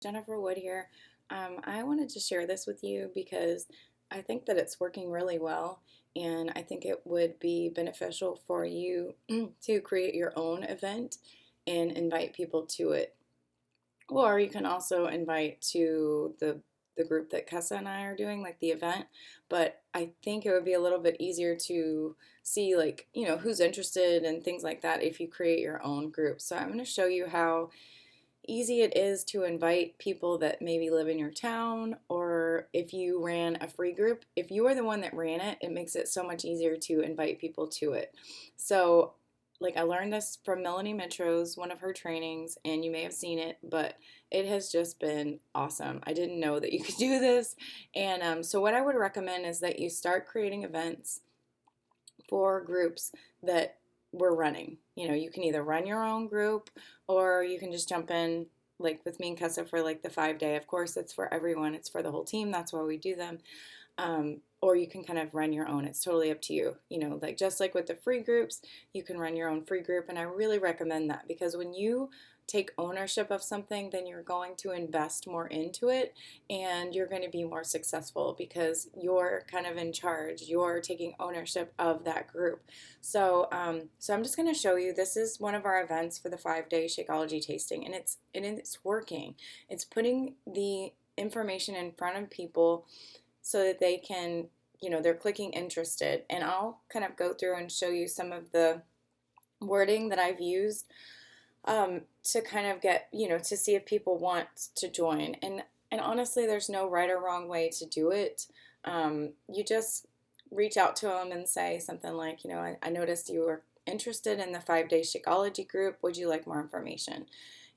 Jennifer Wood here. I wanted to share this with you because I think that it's working really well, and I think it would be beneficial for you to create your own event and invite people to it. Or you can also invite to the group that Kessa and I are doing, like the event. But I think it would be a little bit easier to see, like, who's interested and things like that if you create your own group. So I'm going to show you how easy it is to invite people that maybe live in your town, or if you ran a free group, if you are the one that ran it, it makes it so much easier to invite people to it. So, like, I learned this from Melanie Mitros, one of her trainings, and you may have seen it, but it has just been awesome. I didn't know that you could do this. And so, what I would recommend is that you start creating events for groups that we're running. You can either run your own group or you can just jump in, like with me and Kessa, for like the 5 day. Of course, it's for everyone, it's for the whole team. That's why we do them. Or you can kind of run your own. It's totally up to you. Like just like with the free groups, you can run your own free group. And I really recommend that because when you take ownership of something, then you're going to invest more into it and you're going to be more successful because you're kind of in charge. You're taking ownership of that group. So I'm just going to show you. This is one of our events for the 5 day Shakeology tasting, and it's working. It's putting the information in front of people so that they can, they're clicking interested. And I'll kind of go through and show you some of the wording that I've used to kind of get, to see if people want to join. And honestly, there's no right or wrong way to do it. You just reach out to them and say something like, I noticed you were interested in the 5 day Shakeology group. Would you like more information?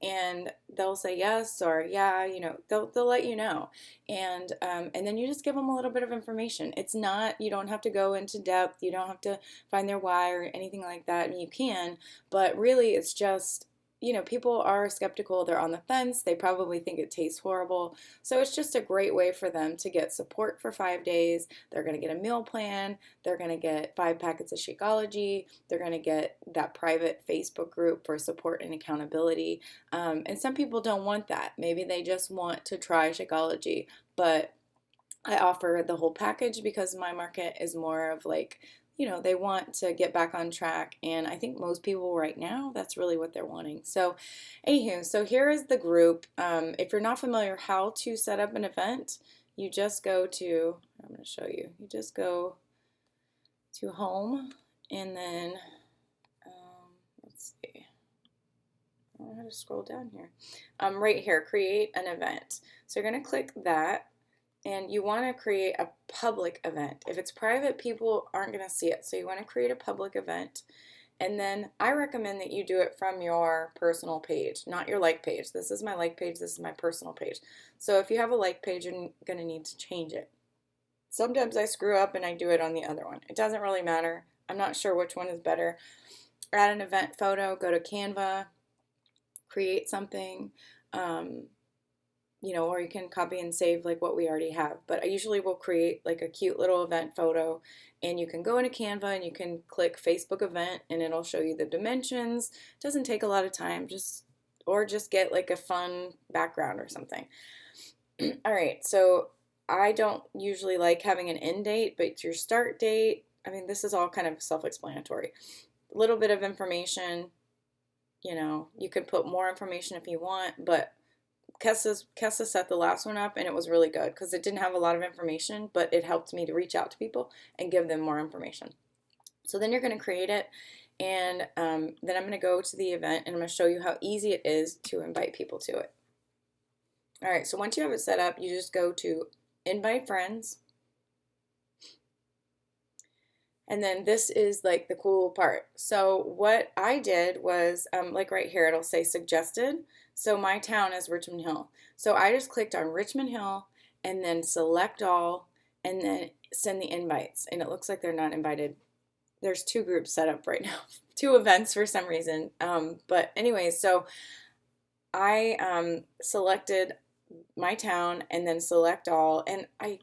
And they'll say yes or yeah, they'll let you know. And then you just give them a little bit of information. It's not, you don't have to go into depth. You don't have to find their why or anything like that. And you can, but really it's just, people are skeptical. They're on the fence. They probably think it tastes horrible. So it's just a great way for them to get support for 5 days. They're going to get a meal plan. They're going to get 5 packets of Shakeology. They're going to get that private Facebook group for support and accountability. And some people don't want that. Maybe they just want to try Shakeology. But I offer the whole package because my market is more of like, they want to get back on track. And I think most people right now, that's really what they're wanting. So, anywho, so here is the group. If you're not familiar how to set up an event, you just go to, I'm going to show you, you just go to home and then, let's see. I don't know how to scroll down here. Right here, create an event. So you're going to click that. And you want to create a public event. If it's private, people aren't going to see it. So you want to create a public event. And then I recommend that you do it from your personal page, not your like page. This is my like page. This is my personal page. So if you have a like page, you're going to need to change it. Sometimes I screw up and I do it on the other one. It doesn't really matter. I'm not sure which one is better. Add an event photo, go to Canva, create something. Or you can copy and save like what we already have. But I usually will create like a cute little event photo, and you can go into Canva and you can click Facebook event and it'll show you the dimensions. It doesn't take a lot of time, just get like a fun background or something. All right, so I don't usually like having an end date, but your start date, I mean, this is all kind of self-explanatory. A little bit of information, you could put more information if you want, but Kessa set the last one up and it was really good because it didn't have a lot of information, but it helped me to reach out to people and give them more information. So then you're going to create it, and then I'm going to go to the event and I'm going to show you how easy it is to invite people to it. All right, so once you have it set up, you just go to invite friends. And then this is like the cool part. So what I did was, like right here, it'll say suggested. So my town is Richmond Hill. So I just clicked on Richmond Hill and then select all and then send the invites. And it looks like they're not invited. There's 2 groups set up right now, 2 events for some reason. But anyways, so I selected my town and then select all. And I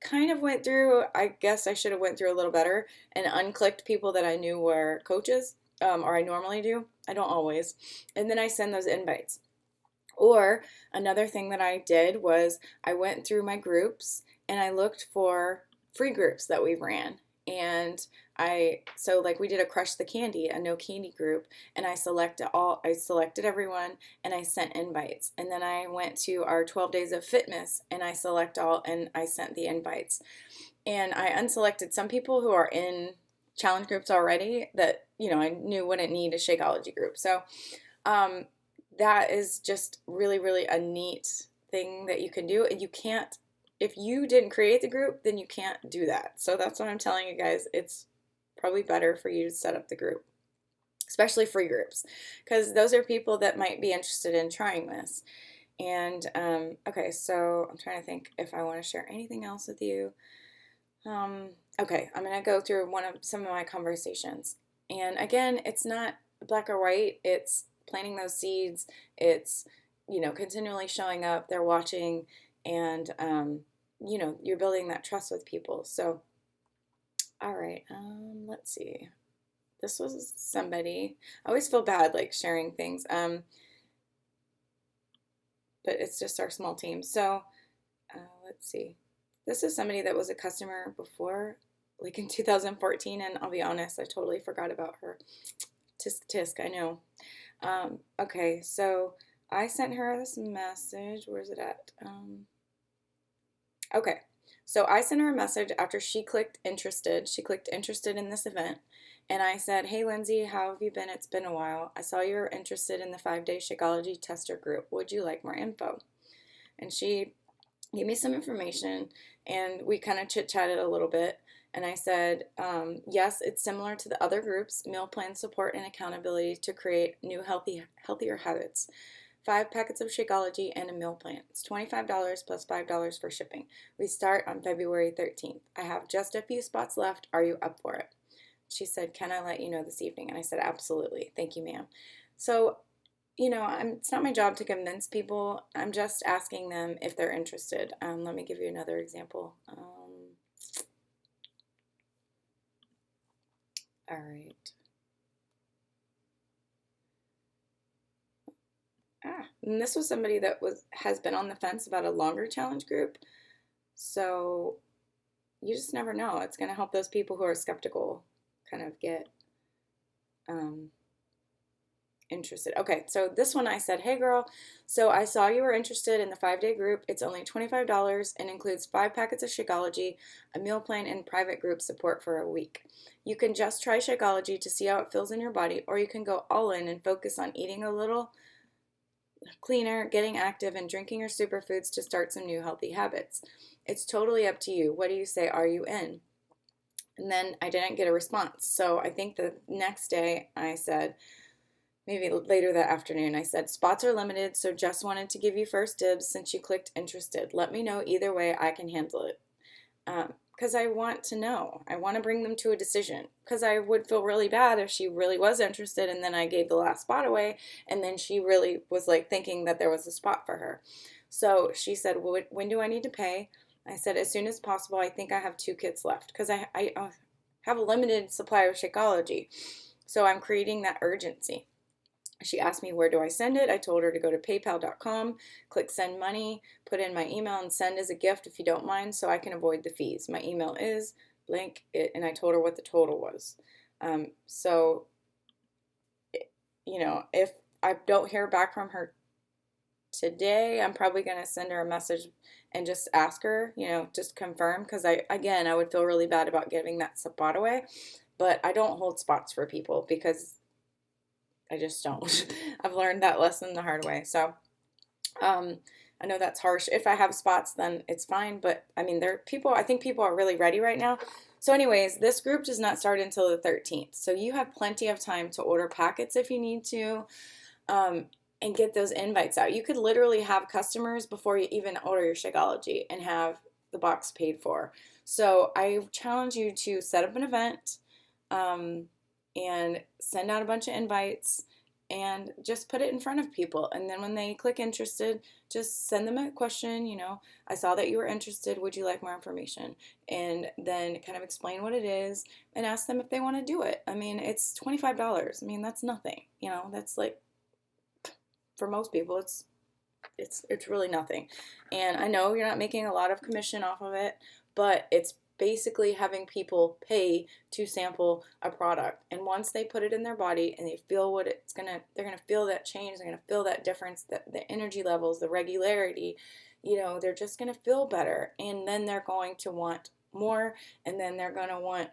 kind of went through, I guess I should have went through a little better and unclicked people that I knew were coaches, or I normally do. I don't always. And then I send those invites. Or another thing that I did was I went through my groups and I looked for free groups that we ran. And so like we did a Crush the Candy, a no candy group, and I selected everyone and I sent invites. And then I went to our 12 days of fitness and I select all and I sent the invites. And I unselected some people who are in challenge groups already that, I knew wouldn't need a Shakeology group. So, um, that is just really, really a neat thing that you can do. And you can't, if you didn't create the group, then you can't do that. So that's what I'm telling you guys. It's probably better for you to set up the group, especially free groups, because those are people that might be interested in trying this. And okay, so I'm trying to think if I want to share anything else with you. Okay, I'm gonna go through some of my conversations. And again, it's not black or white. It's planting those seeds. It's, continually showing up. They're watching, and you're building that trust with people. So, all right, let's see. This was somebody. I always feel bad like sharing things, but it's just our small team. So, let's see. This is somebody that was a customer before, like in 2014, and I'll be honest, I totally forgot about her. Tisk tisk, I know. Okay, so I sent her this message. Where's it at? Okay, so I sent her a message after she clicked interested. She clicked interested in this event. And I said, "Hey, Lindsay, how have you been? It's been a while. I saw you were interested in the 5-day Shakeology tester group. Would you like more info?" And she gave me some information, and we kind of chit-chatted a little bit. And I said, yes, it's similar to the other groups, meal plan support and accountability to create new healthier habits. 5 packets of Shakeology and a meal plan. It's $25 plus $5 for shipping. We start on February 13th. I have just a few spots left. Are you up for it? She said, "Can I let you know this evening?" And I said, "Absolutely. Thank you, ma'am." So, it's not my job to convince people. I'm just asking them if they're interested. Let me give you another example. All right. And this was somebody that has been on the fence about a longer challenge group. So you just never know. It's going to help those people who are skeptical kind of get interested. Okay, so this one I said, "Hey girl, so I saw you were interested in the 5-day group. It's only $25 and includes 5 packets of Shakeology, a meal plan, and private group support for a week. You can just try Shakeology to see how it feels in your body, or you can go all in and focus on eating a little cleaner, getting active, and drinking your superfoods to start some new healthy habits. It's totally up to you. What do you say? Are you in?" And then I didn't get a response. So I think the next day I said, maybe later that afternoon, I said, "Spots are limited, so just wanted to give you first dibs since you clicked interested. Let me know either way, I can handle it." Because I want to know. I want to bring them to a decision. Because I would feel really bad if she really was interested and then I gave the last spot away and then she really was like thinking that there was a spot for her. So she said, "Well, when do I need to pay?" I said, "As soon as possible. I think I have 2 kits left because I have a limited supply of Shakeology. So I'm creating that urgency." She asked me, "Where do I send it?" I told her to go to paypal.com, click send money, put in my email, and send as a gift if you don't mind so I can avoid the fees. My email is blank, and I told her what the total was. So, if I don't hear back from her today, I'm probably going to send her a message and just ask her, just confirm, because I would feel really bad about giving that spot away, but I don't hold spots for people because I just don't. I've learned that lesson the hard way. So, I know that's harsh. If I have spots, then it's fine. But I mean, I think people are really ready right now. So, anyways, this group does not start until the 13th. So, you have plenty of time to order packets if you need to, and get those invites out. You could literally have customers before you even order your Shakeology and have the box paid for. So, I challenge you to set up an event. And send out a bunch of invites and just put it in front of people. And then when they click interested, just send them a question, "I saw that you were interested. Would you like more information?" And then kind of explain what it is and ask them if they want to do it. I mean, it's $25. I mean, that's nothing. That's like, for most people, it's it's really nothing. And I know you're not making a lot of commission off of it, but it's basically having people pay to sample a product. And once they put it in their body and they feel what it's gonna, they're gonna feel that change, they're gonna feel that difference, the energy levels, the regularity, they're just gonna feel better. And then they're going to want more, and then they're gonna want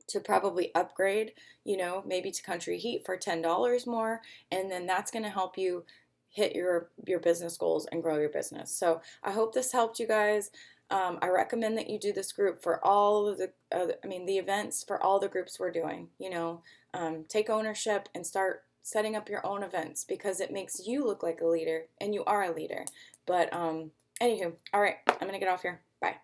to probably upgrade, maybe to Country Heat for $10 more, and then that's going to help you hit your business goals and grow your business. So I hope this helped you guys. I recommend that you do this group for all of the events for all the groups we're doing. Take ownership and start setting up your own events because it makes you look like a leader, and you are a leader. But anywho, all right, I'm gonna get off here. Bye.